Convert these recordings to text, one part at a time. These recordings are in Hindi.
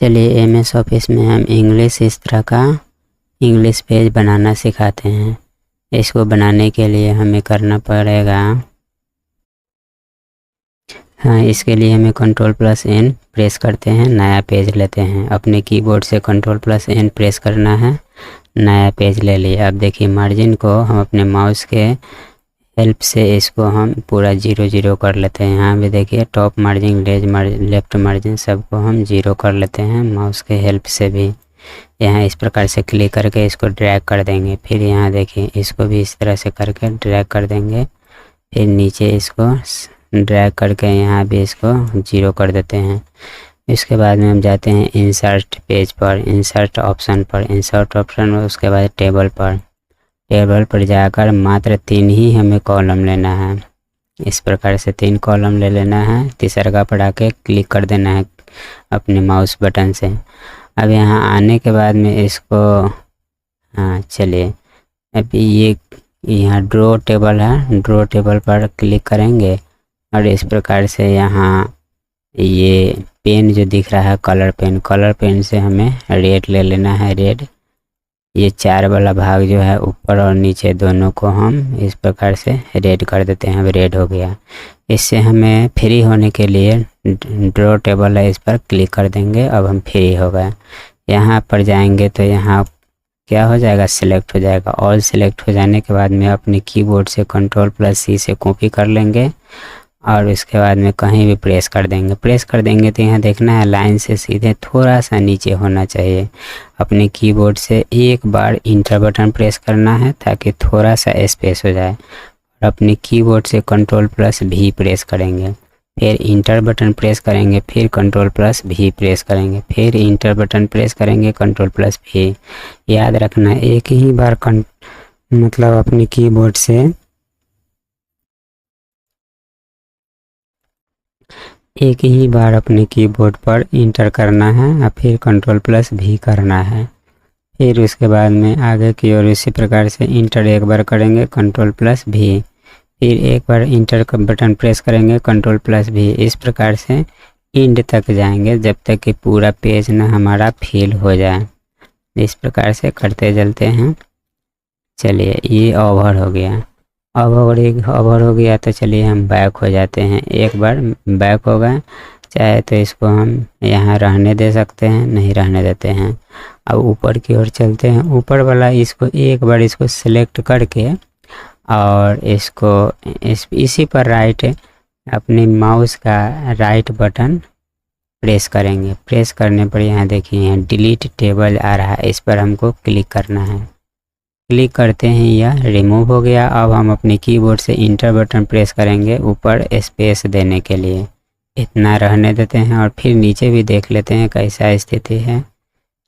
चलिए एमएस ऑफिस में हम इंग्लिश इस तरह का इंग्लिश पेज बनाना सिखाते हैं। इसको बनाने के लिए हमें करना पड़ेगा, इसके लिए हमें Ctrl+N प्रेस करते हैं, नया पेज लेते हैं। अपने कीबोर्ड से Ctrl+N प्रेस करना है, नया पेज ले लिए। अब देखिए मार्जिन को हम अपने माउस के हेल्प से इसको हम पूरा 0 कर लेते हैं। यहाँ भी देखिए टॉप मार्जिन, लेफ्ट मार्जिन सबको हम 0 कर लेते हैं माउस के हेल्प से भी। यहाँ इस प्रकार से क्लिक करके इसको ड्रैग कर देंगे। फिर यहाँ देखिए इसको भी इस तरह से करके ड्रैग कर देंगे। फिर नीचे इसको ड्रैग करके यहाँ भी इसको 0 कर देते हैं। इसके बाद में हम जाते हैं इंसर्ट पेज पर, इंसर्ट ऑप्शन पर, उसके बाद टेबल पर जाकर मात्र 3 ही हमें कॉलम लेना है। इस प्रकार से 3 कॉलम ले लेना है। तीसरा पर आके क्लिक कर देना है अपने माउस बटन से। अब यहाँ आने के बाद में इसको चलिए अभी ये यहाँ ड्रॉ टेबल है, ड्रॉ टेबल पर क्लिक करेंगे और इस प्रकार से यहाँ ये पेन जो दिख रहा है कलर पेन से हमें रेड ले लेना है, रेड। ये 4 वाला भाग जो है ऊपर और नीचे दोनों को हम इस प्रकार से रेड कर देते हैं। अब रेड हो गया। इससे हमें फ्री होने के लिए ड्रॉ टेबल है, इस पर क्लिक कर देंगे। अब हम फ्री हो गए। यहाँ पर जाएंगे तो यहाँ क्या हो जाएगा, सिलेक्ट हो जाएगा। ऑल सिलेक्ट हो जाने के बाद में अपने कीबोर्ड से Ctrl+C से कॉपी कर लेंगे और उसके बाद में कहीं भी प्रेस कर देंगे तो यहाँ देखना है लाइन से सीधे थोड़ा सा नीचे होना चाहिए। अपने कीबोर्ड से एक बार इंटर बटन प्रेस करना है ताकि थोड़ा सा स्पेस हो जाए। और अपने कीबोर्ड से Ctrl+V प्रेस करेंगे, फिर इंटर बटन प्रेस करेंगे, फिर Ctrl+V प्रेस करेंगे, फिर इंटर बटन प्रेस करेंगे, Ctrl+V। याद रखना एक ही बार मतलब अपने कीबोर्ड से एक ही बार अपने कीबोर्ड पर इंटर करना है और फिर Ctrl+V करना है। फिर उसके बाद में आगे की ओर इसी प्रकार से इंटर एक बार करेंगे, Ctrl+V, फिर एक बार इंटर का बटन प्रेस करेंगे, Ctrl+V। इस प्रकार से एंड तक जाएंगे जब तक कि पूरा पेज ना हमारा फिल हो जाए। इस प्रकार से करते चलते हैं। चलिए ये ओवर हो गया। ओवर हो गया तो चलिए हम बैक हो जाते हैं। एक बार बैक हो गए, चाहे तो इसको हम यहाँ रहने दे सकते हैं, नहीं रहने देते हैं। अब ऊपर की ओर चलते हैं। ऊपर वाला इसको एक बार इसको सिलेक्ट करके और इसको इसी पर राइट अपने माउस का राइट बटन प्रेस करेंगे। प्रेस करने पर यहाँ देखिए यहाँ डिलीट टेबल आ रहा है, इस पर हमको क्लिक करना है। क्लिक करते हैं, यह रिमूव हो गया। अब हम अपने कीबोर्ड से इंटर बटन प्रेस करेंगे ऊपर स्पेस देने के लिए। इतना रहने देते हैं और फिर नीचे भी देख लेते हैं कैसा स्थिति है।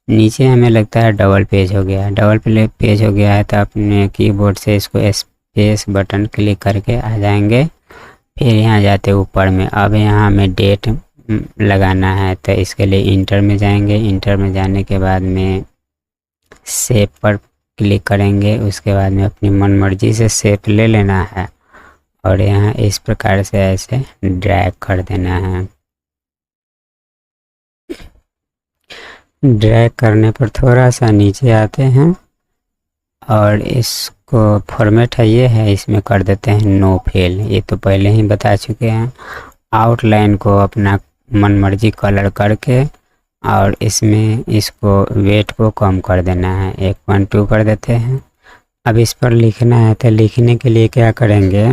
नीचे हमें लगता है डबल पेज हो गया है तो अपने कीबोर्ड से इसको स्पेस बटन क्लिक करके आ जाएंगे। फिर यहाँ जाते ऊपर में, अब यहाँ हमें डेट लगाना है तो इसके लिए इंटर में जाएंगे। इंटर में जाने के बाद में शेप पर क्लिक करेंगे। उसके बाद में अपनी मनमर्जी से शेप ले लेना है और यहाँ इस प्रकार से ऐसे ड्रैग कर देना है। ड्रैग करने पर थोड़ा सा नीचे आते हैं और इसको फॉर्मेट है ये है, इसमें कर देते हैं नो फिल। ये तो पहले ही बता चुके हैं। आउटलाइन को अपना मनमर्जी कलर करके और इसमें इसको वेट को कम कर देना है, 1.2 कर देते हैं। अब इस पर लिखना है तो लिखने के लिए क्या करेंगे,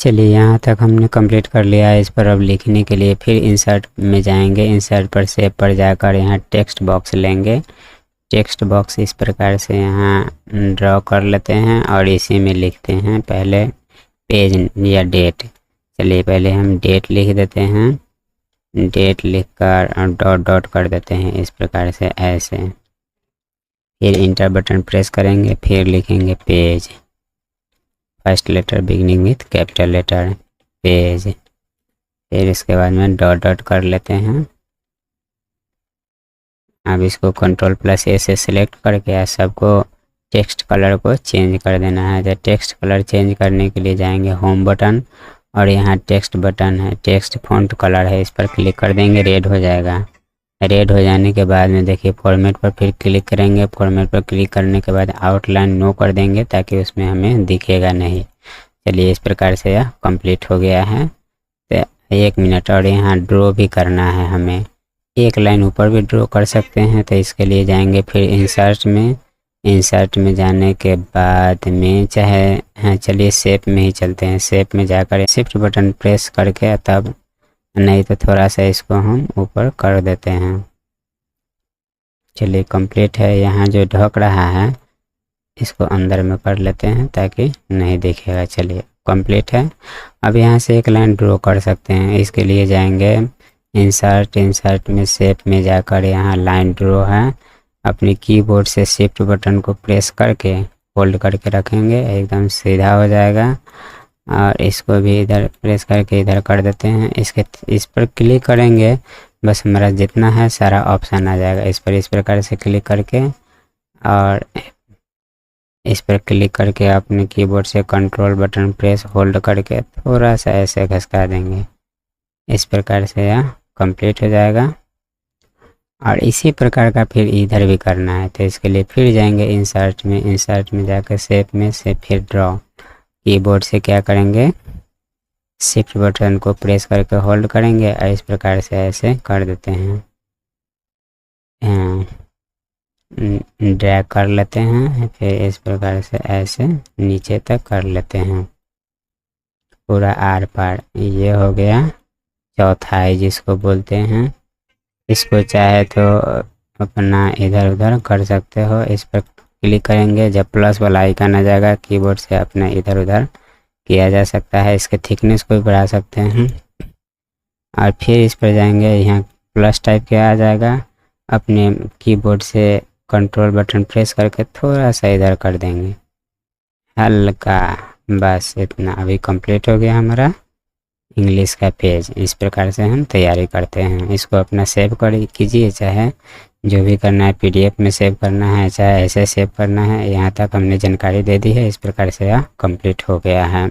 चलिए यहाँ तक हमने कंप्लीट कर लिया है। इस पर अब लिखने के लिए फिर इंसर्ट में जाएंगे। इंसर्ट पर शेप पर जाकर यहाँ टेक्स्ट बॉक्स लेंगे। टेक्स्ट बॉक्स इस प्रकार से यहाँ ड्रॉ कर लेते हैं और इसी में लिखते हैं पहले पेज या डेट। चलिए पहले हम डेट लिख देते हैं। डेट लिखकर डॉट डॉट कर देते हैं इस प्रकार से ऐसे। फिर इंटर बटन प्रेस करेंगे, फिर लिखेंगे page, first letter beginning with capital letter, page. फिर इसके बाद में डॉट डॉट कर लेते हैं। अब इसको Ctrl+A से सिलेक्ट करके सबको टेक्स्ट कलर को चेंज कर देना है। तो टेक्स्ट कलर चेंज करने के लिए जाएंगे होम बटन और यहाँ टेक्स्ट बटन है, टेक्स्ट फॉन्ट कलर है, इस पर क्लिक कर देंगे, रेड हो जाएगा। रेड हो जाने के बाद में देखिए फॉर्मेट पर फिर क्लिक करेंगे। फॉर्मेट पर क्लिक करने के बाद आउटलाइन नो कर देंगे ताकि उसमें हमें दिखेगा नहीं। चलिए इस प्रकार से यह कंप्लीट हो गया है। तो 1 मिनट और यहाँ ड्रॉ भी करना है हमें, एक लाइन ऊपर भी ड्रॉ कर सकते हैं। तो इसके लिए जाएंगे फिर इंसर्ट में, इंसर्ट में जाने के बाद में चाहे हाँ चलिए शेप में ही चलते हैं। शेप में जाकर शिफ्ट बटन प्रेस करके तब, नहीं तो थोड़ा सा इसको हम ऊपर कर देते हैं। चलिए कंप्लीट है। यहाँ जो ढक रहा है इसको अंदर में कर लेते हैं ताकि नहीं दिखेगा। चलिए कंप्लीट है। अब यहाँ से एक लाइन ड्रॉ कर सकते हैं। इसके लिए जाएंगे इंसर्ट, इंसर्ट में शेप में जाकर यहाँ लाइन ड्रॉ है, अपनी कीबोर्ड से शिफ्ट बटन को प्रेस करके होल्ड करके रखेंगे, एकदम सीधा हो जाएगा। और इसको भी इधर प्रेस करके इधर कर देते हैं। इस पर क्लिक करेंगे, बस हमारा जितना है सारा ऑप्शन आ जाएगा। इस पर इस प्रकार से क्लिक करके और इस पर क्लिक करके अपने कीबोर्ड से कंट्रोल बटन प्रेस होल्ड करके थोड़ा सा ऐसे खिसका देंगे। इस प्रकार से यह कंप्लीट हो जाएगा। और इसी प्रकार का फिर इधर भी करना है। तो इसके लिए फिर जाएंगे इंसर्ट में, इंसर्ट में जाकर शेप में से फिर ड्रॉ, कीबोर्ड से क्या करेंगे शिफ्ट बटन को प्रेस करके होल्ड करेंगे और इस प्रकार से ऐसे कर देते हैं, ड्रैग कर लेते हैं। फिर इस प्रकार से ऐसे नीचे तक कर लेते हैं पूरा आर पार। ये हो गया चौथाई जिसको बोलते हैं। इसको चाहे तो अपना इधर उधर कर सकते हो। इस पर क्लिक करेंगे, जब प्लस वाला आइकन आ जाएगा कीबोर्ड से अपना इधर उधर किया जा सकता है। इसके थिकनेस को भी बढ़ा सकते हैं। और फिर इस पर जाएंगे, यहाँ प्लस टाइप के आ जाएगा, अपने कीबोर्ड से कंट्रोल बटन प्रेस करके थोड़ा सा इधर कर देंगे हल्का, बस इतना। अभी कंप्लीट हो गया हमारा इंग्लिश का पेज। इस प्रकार से हम तैयारी करते हैं। इसको अपना सेव कर कीजिए, चाहे जो भी करना है PDF में सेव करना है, चाहे ऐसे सेव करना है। यहाँ तक हमने जानकारी दे दी है। इस प्रकार से यह कंप्लीट हो गया है।